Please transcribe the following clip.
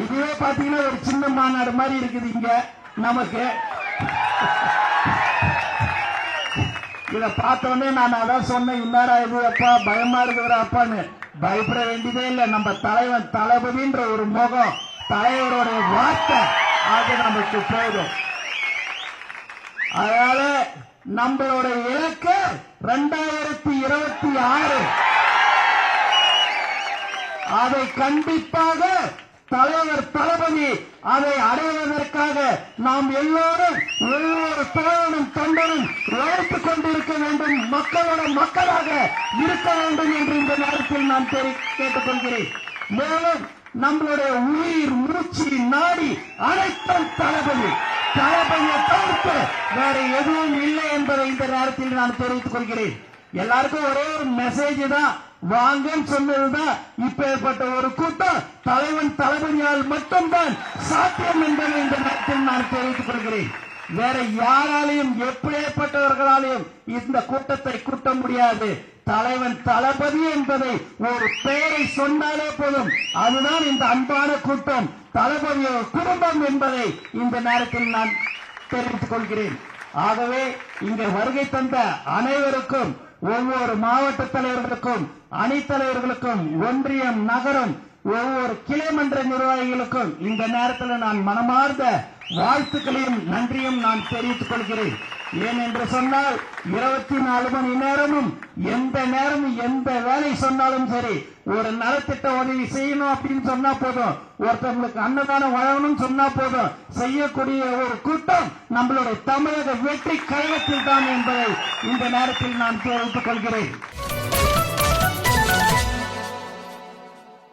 இதுவே பாத்தீங்கன்னா ஒரு சின்ன மாநாடு மாதிரி இருக்குது இங்க நமக்கு. இத பார்த்தோன்னே நான் அதான் சொன்னேன், இன்னாரா இது அப்பா பயமா இருக்குற அப்பான்னு. பயப்பட வேண்டியதே இல்லை. நம்ம தலைவன் தளபதின்ற ஒரு முகம், தலைவருடைய வார்த்தை அது நமக்கு போதும். அதனால நம்மளோட இலக்கு 2026. அதை கண்டிப்பாக தலைவர் தளபதி அதை அடைவதற்காக நாம் எல்லோரும் ஒவ்வொரு தலைவனும் தொண்டனும் உழைத்துக் கொண்டிருக்க வேண்டும், மக்களோட மக்களாக இருக்க வேண்டும் என்று இந்த நேரத்தில் நான் கேட்டுக்கொள்கிறேன். மேலும் நம்மளுடைய உயிர் மூச்சு நாடி அனைத்தும் தளபதியை தவிர்த்து வேற எதுவும் இல்லை என்பதை இந்த நேரத்தில் நான் தெரிவித்துக் கொள்கிறேன். எல்லாருக்கும் ஒரே ஒரு மெசேஜ் தான், வாங்கன்னு சொன்னதுதான். இப்பேற்பட்ட ஒரு கூட்டம் தலைவன் தளபதியால் மட்டும்தான் சாத்தியம் என்பதை இந்த நேரத்தில் நான் தெரிவித்துக் கொள்கிறேன். வேற யாராலையும் எப்படிப்பட்டவர்களாலையும் இந்த கூட்டத்தை கூட்ட முடியாது. தலைவன் தளபதி என்பதை ஒரு பெயரை சொன்னாலே போதும், அதுதான் இந்த அன்பான கூட்டம், தளபதிய குடும்பம் என்பதை இந்த நேரத்தில் நான் தெரிவித்துக் கொள்கிறேன். ஆகவே இங்கே வருகை தந்த அனைவருக்கும், ஒவ்வொரு மாவட்ட தலைவர்களுக்கும், அணி தலைவர்களுக்கும், ஒன்றியம், நகரம், ஒவ்வொரு கிளைமன்ற நிர்வாகிகளுக்கும் இந்த நேரத்தில் நான் மனமார்ந்த வாழ்த்துக்களையும் நன்றியும் நான் தெரிவித்துக் கொள்கிறேன். ஏன் என்று சொன்னால் 24 மணி நேரமும் எந்த நேரமும் எந்த வேலை சொன்னாலும் சரி, ஒரு நலத்திட்ட உதவி செய்யணும் அப்படின்னு சொன்னா போதும், ஒருத்தவங்களுக்கு அன்னதானம் வழங்கணும் சொன்னா போதும், செய்யக்கூடிய ஒரு கூட்டம் நம்மளுடைய தமிழக வெற்றி கழகத்தில் தான் என்பதை இந்த நேரத்தில் நான் தெரிவித்துக் கொள்கிறேன்.